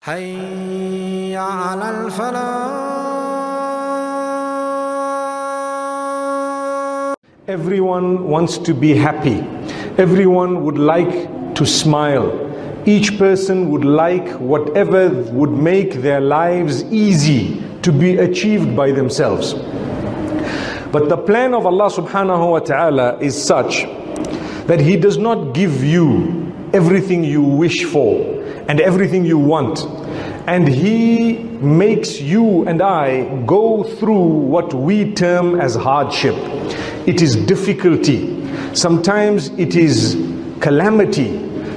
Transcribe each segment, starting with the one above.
حي على الفلاح. Everyone wants to be happy. Everyone would like to smile. Each person would like whatever would make their lives easy to be achieved by themselves. But the plan of Allah subhanahu wa ta'ala is such that He does not give you everything you wish for and everything you want. And He makes you and I go through what we term as hardship. It is difficulty. Sometimes it is calamity.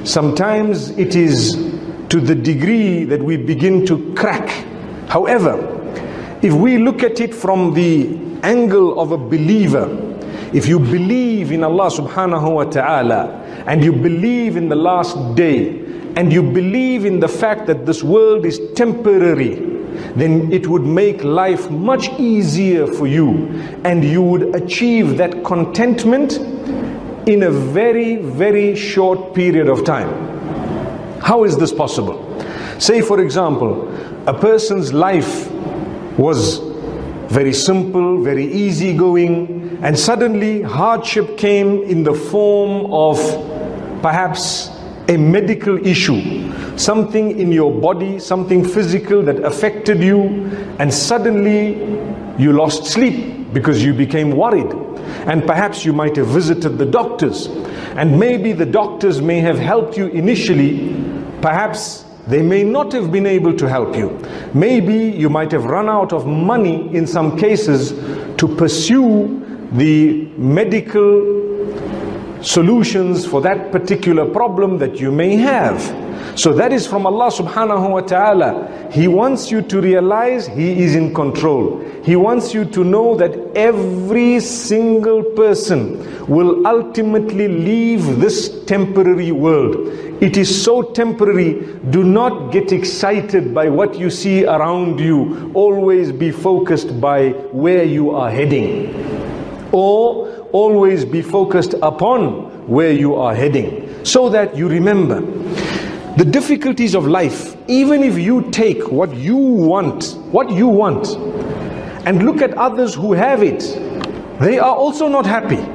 Sometimes it is to the degree that we begin to crack. However, if we look at it from the angle of a believer, if you believe in Allah subhanahu wa ta'ala and you believe in the last day and you believe in the fact that this world is temporary, then it would make life much easier for you and you would achieve that contentment in a very, very short period of time. How is this possible? Say for example, a person's life was very simple, very easygoing, and suddenly hardship came in the form of perhaps a medical issue, something in your body, something physical that affected you, and suddenly you lost sleep because you became worried. And perhaps you might have visited the doctors, and maybe the doctors may have helped you initially. Perhaps they may not have been able to help you. Maybe you might have run out of money in some cases to pursue the medical solutions for that particular problem that you may have. So that is from Allah subhanahu wa ta'ala. He wants you to realize He is in control. He wants you to know that every single person will ultimately leave this temporary world. It is so temporary. Do not get excited by what you see around you. Always be focused by where you are heading. Or always be focused upon where you are heading, so that you remember the difficulties of life. Even if you take what you want, and look at others who have it, they are also not happy.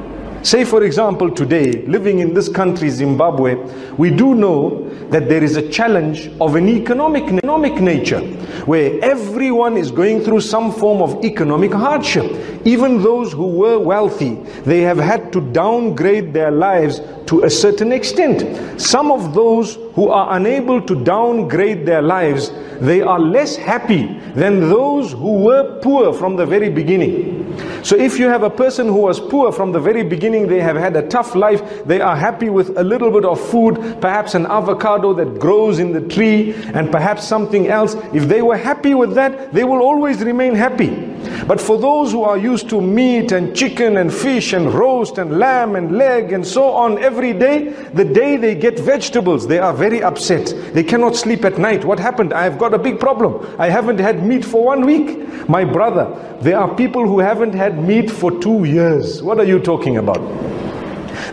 Say for example, today, living in this country, Zimbabwe, we do know that there is a challenge of an economic nature, where everyone is going through some form of economic hardship. Even those who were wealthy, they have had to downgrade their lives to a certain extent. Some of those who are unable to downgrade their lives, they are less happy than those who were poor from the very beginning. So if you have a person who was poor from the very beginning, they have had a tough life, they are happy with a little bit of food, perhaps an avocado that grows in the tree, and perhaps something else. If they were happy with that, they will always remain happy. But for those who are used to meat and chicken and fish and roast and lamb and leg and so on every day, the day they get vegetables, they are very upset. They cannot sleep at night. What happened? I have got a big problem. I haven't had meat for 1 week. My brother, there are people who haven't had meat for 2 years. What are you talking about?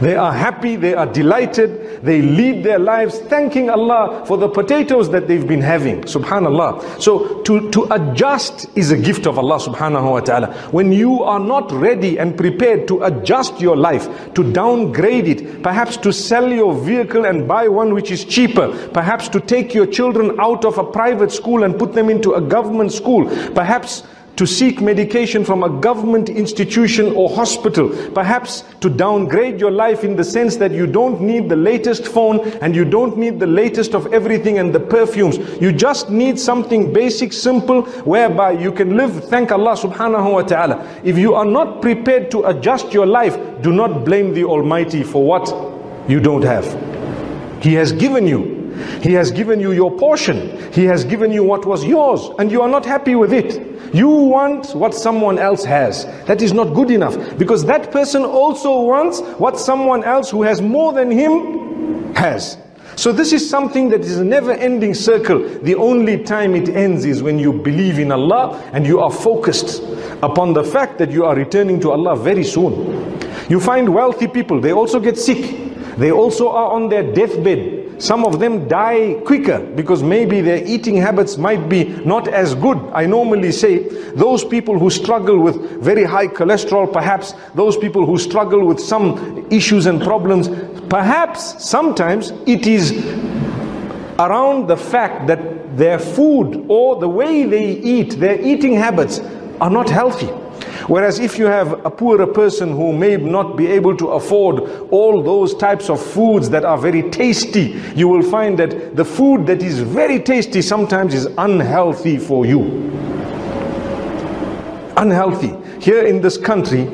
They are happy, they are delighted, they lead their lives thanking Allah for the potatoes that they've been having. Subhanallah. So to adjust is a gift of Allah subhanahu wa ta'ala. When you are not ready and prepared to adjust your life, to downgrade it, perhaps to sell your vehicle and buy one which is cheaper, perhaps to take your children out of a private school and put them into a government school, perhaps to seek medication from a government institution or hospital, perhaps to downgrade your life in the sense that you don't need the latest phone and you don't need the latest of everything and the perfumes. You just need something basic, simple, whereby you can live, thank Allah subhanahu wa ta'ala. If you are not prepared to adjust your life, do not blame the Almighty for what you don't have. He has given you. He has given you your portion. He has given you what was yours, and you are not happy with it. You want what someone else has. That is not good enough, because that person also wants what someone else who has more than him has. So this is something that is a never-ending circle. The only time it ends is when you believe in Allah and you are focused upon the fact that you are returning to Allah very soon. You find wealthy people, they also get sick. They also are on their deathbed. some of them die quicker because maybe their eating habits might be not as good. I normally say those people who struggle with very high cholesterol, perhaps those people who struggle with some issues and problems, perhaps sometimes it is around the fact that their food or the way they eat, their eating habits are not healthy. Whereas if you have a poorer person who may not be able to afford all those types of foods that are very tasty, you will find that the food that is very tasty sometimes is unhealthy for you. Unhealthy. Here in this country,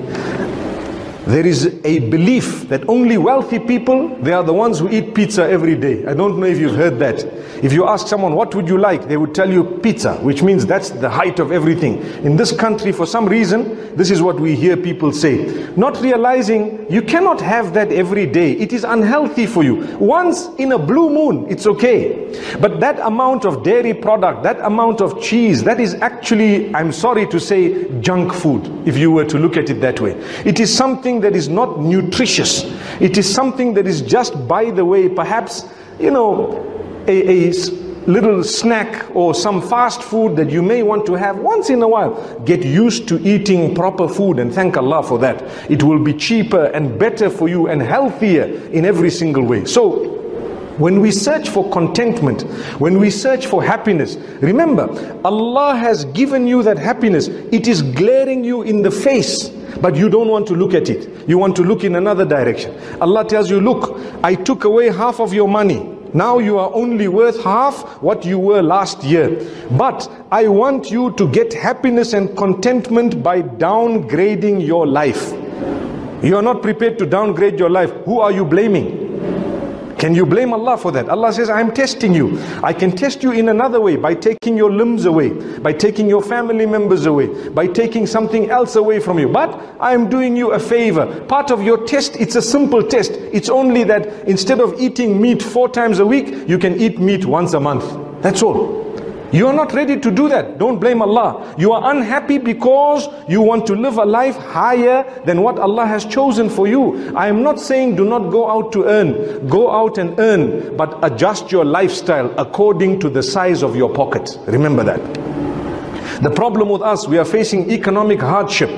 there is a belief that only wealthy people, they are the ones who eat pizza every day. I don't know if you've heard that. If you ask someone, what would you like? They would tell you pizza, which means that's the height of everything. In this country, for some reason, this is what we hear people say. Not realizing you cannot have that every day. It is unhealthy for you. Once in a blue moon, it's okay. But that amount of dairy product, that amount of cheese, that is actually, I'm sorry to say, junk food, if you were to look at it that way. It is something that is not nutritious. It is something that is just by the way, perhaps, you know, a little snack or some fast food that you may want to have once in a while. Get used to eating proper food and thank Allah for that. It will be cheaper and better for you and healthier in every single way. So when we search for contentment, when we search for happiness, remember, Allah has given you that happiness. It is glaring you in the face, but you don't want to look at it. You want to look in another direction. Allah tells you, look, I took away half of your money. Now you are only worth half what you were last year. But I want you to get happiness and contentment by downgrading your life. You are not prepared to downgrade your life. Who are you blaming? Can you blame Allah for that? Allah says, I am testing you. I can test you in another way, by taking your limbs away, by taking your family members away, by taking something else away from you. But I am doing you a favor. Part of your test, it's a simple test. It's only that instead of eating meat 4 times a week, you can eat meat once a month. That's all. You are not ready to do that. Don't blame Allah. You are unhappy because you want to live a life higher than what Allah has chosen for you. I am not saying do not go out to earn. Go out and earn, but adjust your lifestyle according to the size of your pocket. Remember that. The problem with us, we are facing economic hardship.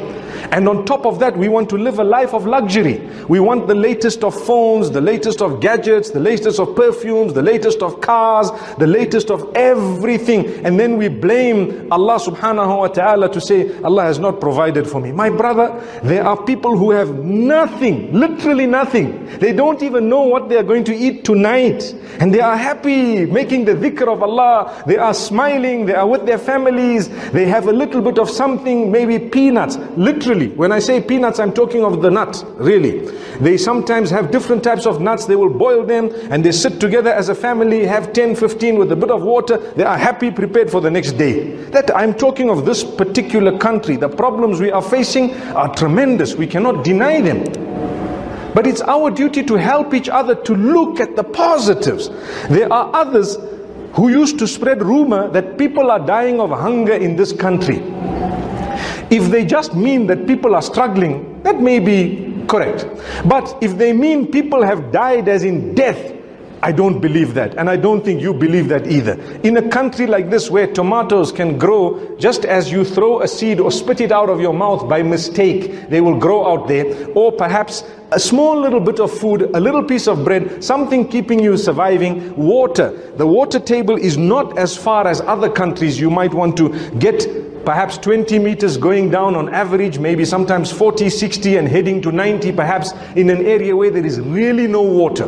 And on top of that, we want to live a life of luxury. We want the latest of phones, the latest of gadgets, the latest of perfumes, the latest of cars, the latest of everything. And then we blame Allah subhanahu wa ta'ala to say, Allah has not provided for me. My brother, there are people who have nothing, literally nothing. They don't even know what they are going to eat tonight. And they are happy making the dhikr of Allah. They are smiling, they are with their families. They have a little bit of something, maybe peanuts, literally. When I say peanuts, I'm talking of the nut, really. They sometimes have different types of nuts. They will boil them and they sit together as a family, have 10, 15 with a bit of water. They are happy, prepared for the next day. That I'm talking of this particular country. The problems we are facing are tremendous. We cannot deny them. But it's our duty to help each other to look at the positives. There are others who used to spread rumor that people are dying of hunger in this country. If they just mean that people are struggling, that may be correct. But if they mean people have died as in death, I don't believe that. And I don't think you believe that either. In a country like this where tomatoes can grow just as you throw a seed or spit it out of your mouth by mistake, they will grow out there. Or perhaps a small little bit of food, a little piece of bread, something keeping you surviving. Water. The water table is not as far as other countries. You might want to get perhaps 20 meters going down on average, maybe sometimes 40, 60 and heading to 90 perhaps in an area where there is really no water.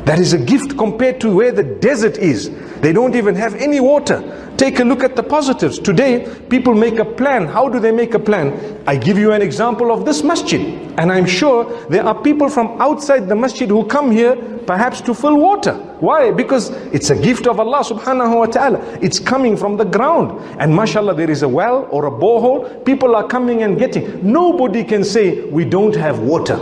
That is a gift compared to where the desert is. They don't even have any water. Take a look at the positives. Today, people make a plan. How do they make a plan? I give you an example of this masjid. And I'm sure there are people from outside the masjid who come here perhaps to fill water. Why? Because it's a gift of Allah subhanahu wa ta'ala. It's coming from the ground. And mashallah, there is a well or a borehole. People are coming and getting. Nobody can say we don't have water.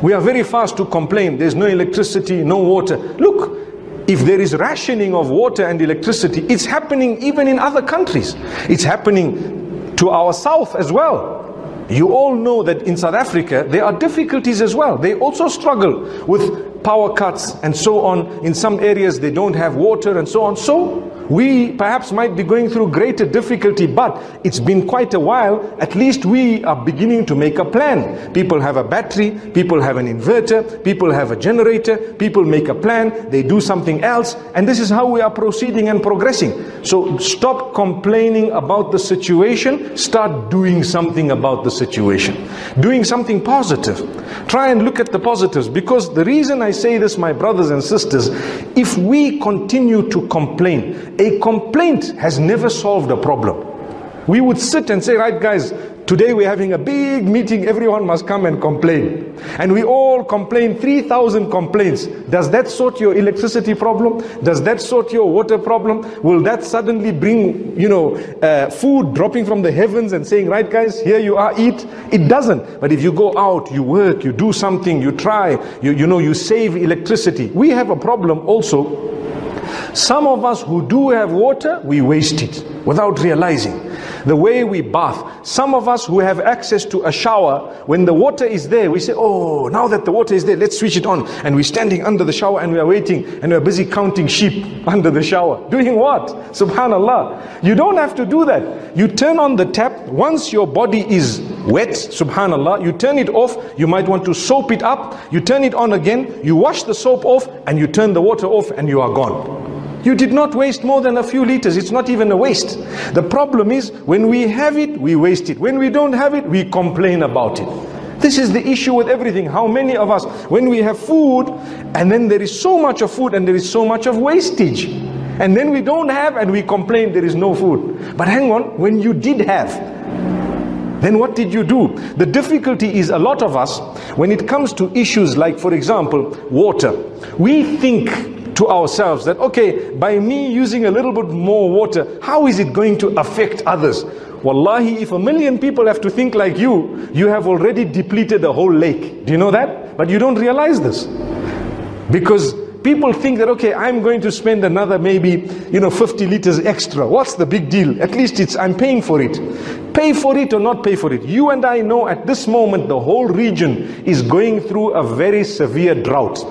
We are very fast to complain. There's no electricity, no water. Look, if there is rationing of water and electricity, it's happening even in other countries. It's happening to our south as well. You all know that in South Africa, there are difficulties as well. They also struggle with power cuts and so on. In some areas they don't have water and so on. So we perhaps might be going through greater difficulty, but it's been quite a while. At least we are beginning to make a plan. People have a battery, people have an inverter, people have a generator, people make a plan, they do something else, and this is how we are proceeding and progressing. So stop complaining about the situation, start doing something about the situation. Doing something positive. Try and look at the positives, because the reason I say this, my brothers and sisters, if we continue to complain, a complaint has never solved a problem. We would sit and say, right guys, today we're having a big meeting, everyone must come and complain. And we all complain, 3,000 complaints. Does that sort your electricity problem? Does that sort your water problem? Will that suddenly bring, food dropping from the heavens and saying, right guys, here you are, eat? It doesn't. But if you go out, you work, you do something, you try, you save electricity. We have a problem also. Some of us who do have water, we waste it without realizing. The way we bath. Some of us who have access to a shower, when the water is there, we say, oh, now that the water is there, let's switch it on. And we're standing under the shower and we are waiting and we're busy counting sheep under the shower. Doing what? Subhanallah. You don't have to do that. You turn on the tap. Once your body is wet, subhanallah, you turn it off. You might want to soap it up. You turn it on again. You wash the soap off and you turn the water off and you are gone. You did not waste more than a few liters. It's not even a waste. The problem is when we have it, we waste it. When we don't have it, we complain about it. This is the issue with everything. How many of us, when we have food, and then there is so much of food and there is so much of wastage. And then we don't have and we complain there is no food. But hang on, when you did have, then what did you do? The difficulty is a lot of us, when it comes to issues like, for example, water, we think to ourselves that, okay, by me using a little bit more water, how is it going to affect others? Wallahi, if 1 million people have to think like you, you have already depleted the whole lake. Do you know that? But you don't realize this. Because people think that, okay, I'm going to spend another maybe, 50 liters extra. What's the big deal? At least I'm paying for it. Pay for it or not pay for it. You and I know at this moment the whole region is going through a very severe drought.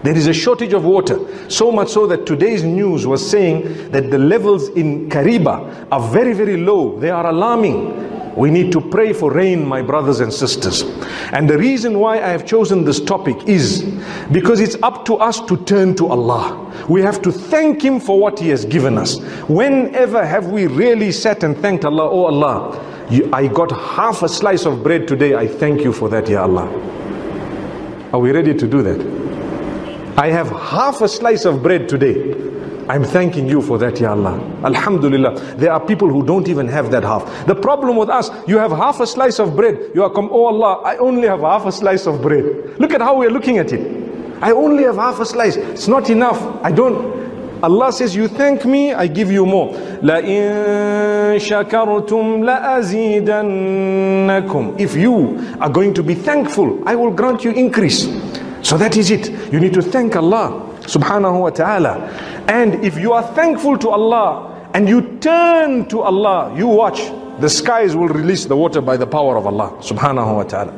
There is a shortage of water, so much so that today's news was saying that the levels in Kariba are very, very low. They are alarming. We need to pray for rain, my brothers and sisters. And the reason why I have chosen this topic is because it's up to us to turn to Allah. We have to thank Him for what He has given us. Whenever have we really sat and thanked Allah? Oh Allah, I got half a slice of bread today. I thank you for that, Ya Allah. Are we ready to do that? I have half a slice of bread today. I'm thanking you for that, Ya Allah. Alhamdulillah. There are people who don't even have that half. The problem with us, you have half a slice of bread. You are oh Allah, I only have half a slice of bread. Look at how we're looking at it. I only have half a slice. It's not enough. Allah says, you thank me, I give you more. لَإِن شَكَرْتُمْ لَأَزِيدَنَّكُمْ. If you are going to be thankful, I will grant you increase. So that is it. You need to thank Allah subhanahu wa ta'ala. And if you are thankful to Allah and you turn to Allah, you watch, the skies will release the water by the power of Allah subhanahu wa ta'ala.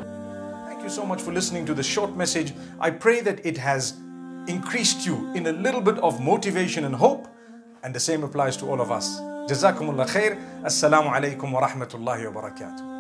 Thank you so much for listening to this short message. I pray that it has increased you in a little bit of motivation and hope, and the same applies to all of us. Jazakumullah khair. Assalamu alaikum wa rahmatullahi wa barakatuh.